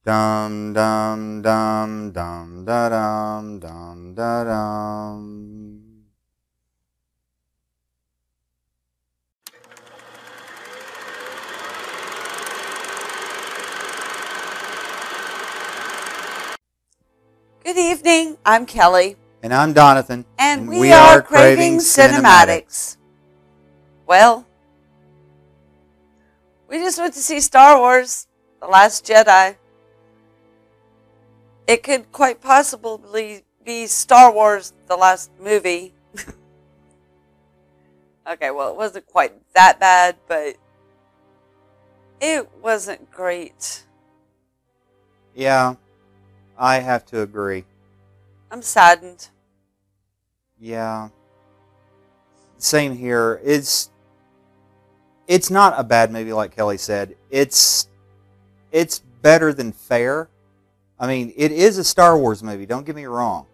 Dum dum dum dum da dum dum da dum. Good evening, I'm Kelly. And I'm Donathan. And we are Craving Cinematics. Well, we just went to see Star Wars, The Last Jedi. It could quite possibly be Star Wars, the last movie. Okay, well, it wasn't quite that bad, but it wasn't great. Yeah, I have to agree. I'm saddened. Yeah. Same here. It's not a bad movie like Kelly said. It's better than fair. I mean, it is a Star Wars movie, don't get me wrong.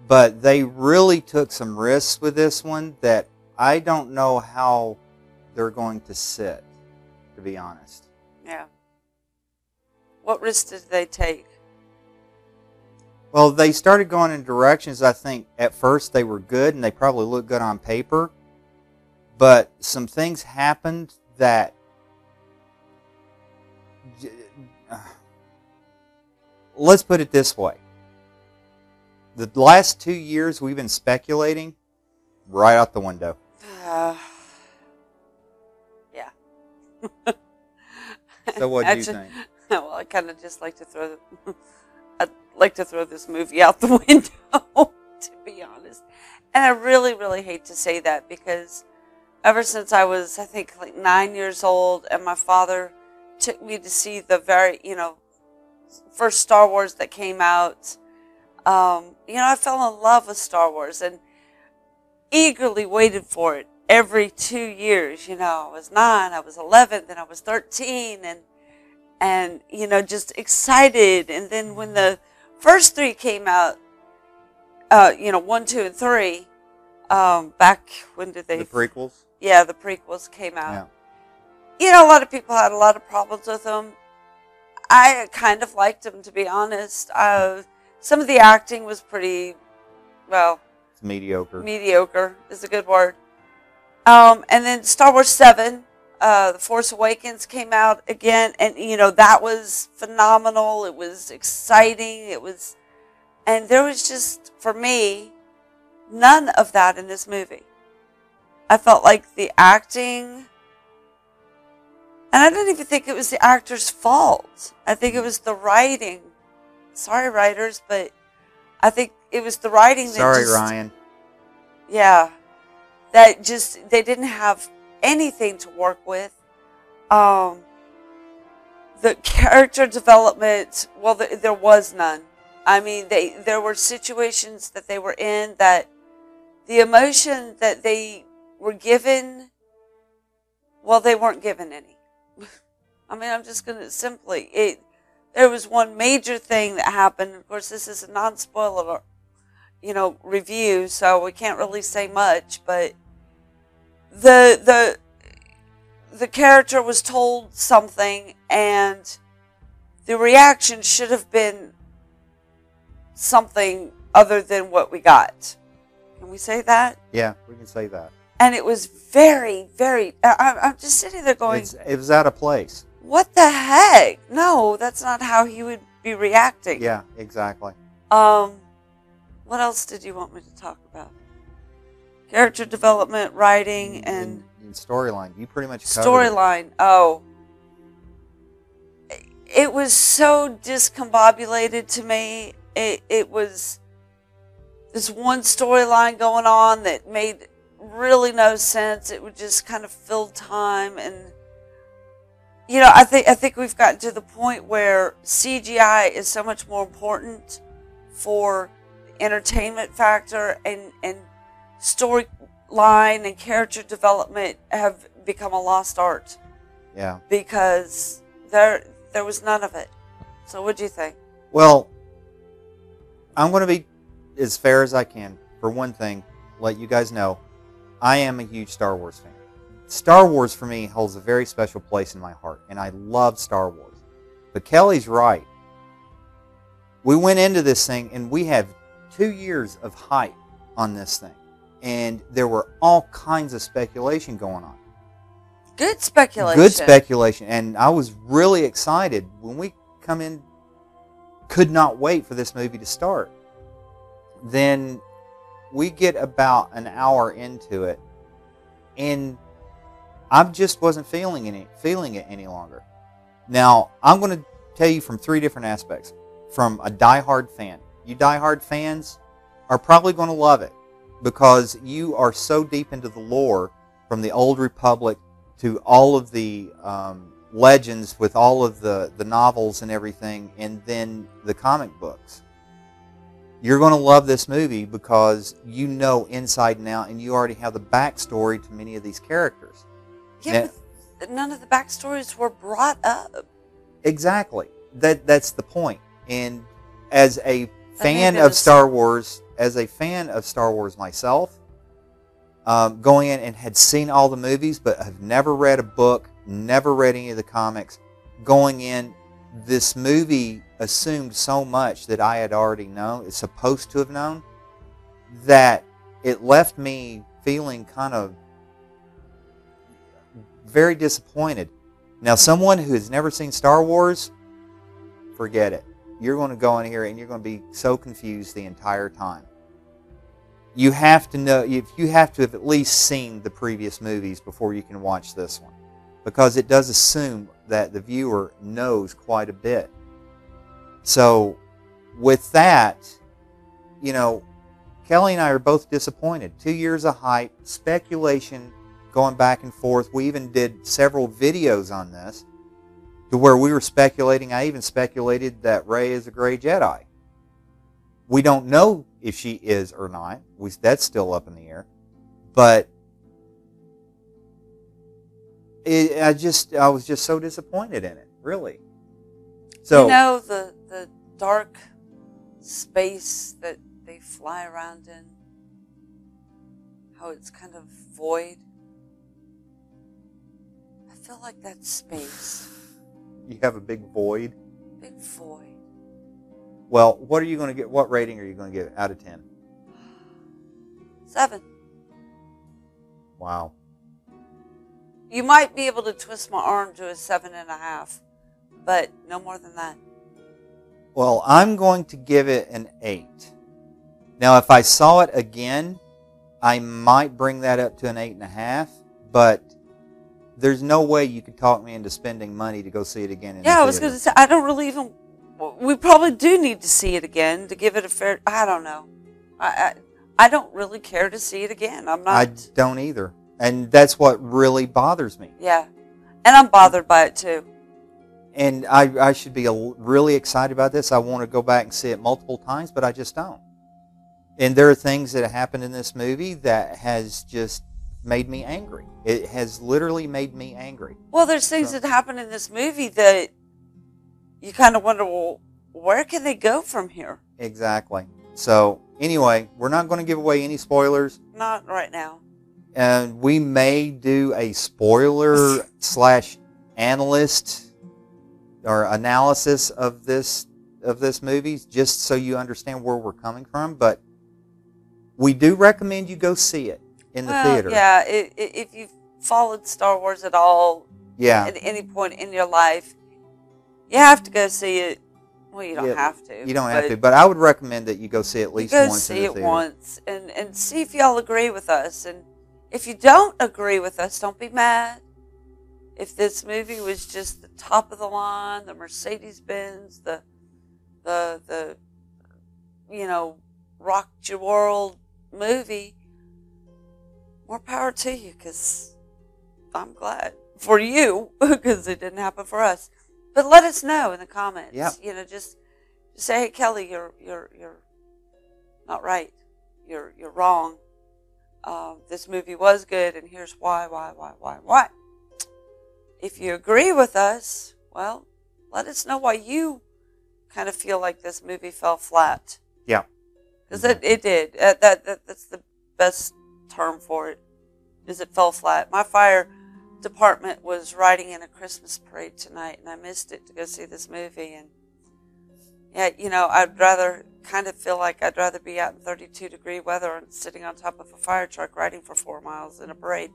But they really took some risks with this one that I don't know how they're going to sit, to be honest. Yeah. What risks did they take? Well, they started going in directions, I think, at first they were good and they probably looked good on paper. But some things happened that... Let's put it this way. The last 2 years we've been speculating right out the window. Yeah. So what do you think? Well, I kind of just like to throw I'd like to throw this movie out the window, to be honest. And I really, really hate to say that because ever since I was, I think, like 9 years old, and my father took me to see the very, first Star Wars that came out. I fell in love with Star Wars and eagerly waited for it every 2 years. I was 9, I was 11, then I was 13, and just excited. And then when the first 3 came out, 1, 2, and 3, back when did they? The prequels? Yeah, the prequels came out. Yeah. A lot of people had a lot of problems with them. I kind of liked them, to be honest. Some of the acting was pretty, well... It's mediocre. Mediocre is a good word. And then Star Wars 7, The Force Awakens came out again. And, that was phenomenal. It was exciting. And there was just, for me, none of that in this movie. I felt like the acting... And I don't even think it was the actor's fault. I think it was the writing. Sorry, writers, but I think it was the writing that Sorry, Ryan. Yeah. That just, they didn't have anything to work with. The character development, well, there was none. I mean, there were situations that they were in that the emotion that they were given, well, they weren't given any. I mean, I'm just going to there was one major thing that happened. Of course, this is a non-spoiler, review, so we can't really say much, but the character was told something and the reaction should have been something other than what we got. Can we say that? Yeah, we can say that. And it was very, very... I'm just sitting there going... It was out of place. What the heck? No, that's not how he would be reacting. Yeah, exactly. What else did you want me to talk about? Character development, writing, and storyline. You pretty much covered storyline. Oh. It was so discombobulated to me. It was this one storyline going on that made really no sense. It would just kind of fill time, and I think we've gotten to the point where CGI is so much more important for entertainment factor, and storyline and character development have become a lost art. Yeah. Because there was none of it. So what do you think? Well, I'm going to be as fair as I can. For one thing, let you guys know, I am a huge Star Wars fan. Star Wars for me holds a very special place in my heart, and I love Star Wars. But Kelly's right. We went into this thing, and we have 2 years of hype on this thing. And there were all kinds of speculation going on. Good speculation. Good speculation. And I was really excited when we come in, could not wait for this movie to start. Then we get about an hour into it, and I just wasn't feeling it any longer. Now, I'm going to tell you from 3 different aspects. From a diehard fan. You diehard fans are probably going to love it because you are so deep into the lore from the Old Republic to all of the legends with all of the novels and everything, and then the comic books. You're going to love this movie because you know inside and out, and you already have the backstory to many of these characters. Yeah, but none of the backstories were brought up. Exactly. That's the point. And as a fan of Star Wars, myself, going in and had seen all the movies, but have never read a book, never read any of the comics, going in, this movie assumed so much that I had already known, it's supposed to have known, that it left me feeling kind of very disappointed. Now, someone who has never seen Star Wars, forget it. You're going to go in here and you're going to be so confused the entire time. You have to know, you have to have at least seen the previous movies before you can watch this one, because it does assume that the viewer knows quite a bit. So with that, you know, Kelly and I are both disappointed. 2 years of hype, speculation going back and forth. We even did several videos on this to where we were speculating. I even speculated that Rey is a gray Jedi. We don't know if she is or not. That's still up in the air. But I was just so disappointed in it, really. So, you know, the dark space that they fly around in, how it's kind of void. I feel like that space. You have a big void? Big void. Well, what are you going to get? What rating are you going to give out of 10? 7. Wow. You might be able to twist my arm to a 7.5, but no more than that. Well, I'm going to give it an 8. Now, if I saw it again, I might bring that up to an 8.5, but there's no way you could talk me into spending money to go see it again in the Yeah, theater. I was going to say, I don't really even... We probably do need to see it again to give it a fair... I don't know. I don't really care to see it again. I'm not... I don't either. And that's what really bothers me. Yeah. And I'm bothered by it, too. And I should be really excited about this. I want to go back and see it multiple times, but I just don't. And there are things that happened in this movie that has just made me angry. It has literally made me angry. Well, there's things that happen in this movie that you kind of wonder, well, where can they go from here? Exactly. So, anyway, we're not going to give away any spoilers. Not right now. And we may do a spoiler / analyst or analysis of this movie, just so you understand where we're coming from. But we do recommend you go see it in the theater. Yeah, if you've followed Star Wars at all, at any point in your life, you have to go see it. Well, you don't have to. You don't have to, but I would recommend that you go see it at least once in the theater. Go see it once and see if y'all agree with us. And if you don't agree with us, don't be mad. If this movie was just the top of the line, the Mercedes-Benz, the rock your world movie, more power to you, because I'm glad for you, because it didn't happen for us. But let us know in the comments. Yep. Just say, hey, Kelly, you're not right. You're wrong. This movie was good, and here's why. If you agree with us, well, let us know why you kind of feel like this movie fell flat. Yeah. Because it did. That's the best term for it, is it fell flat. My fire department was riding in a Christmas parade tonight, and I missed it to go see this movie. And yeah, that, I'd rather kind of feel like I'd rather be out in 32-degree weather and sitting on top of a fire truck riding for 4 miles in a parade.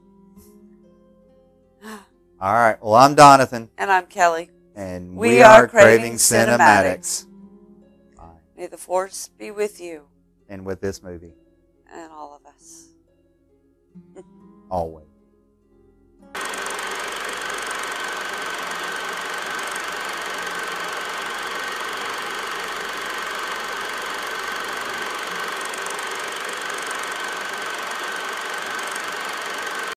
All right. Well, I'm Donathan. And I'm Kelly. And we are Craving Cinematics. Bye. May the Force be with you. And with this movie. And all of us. Always.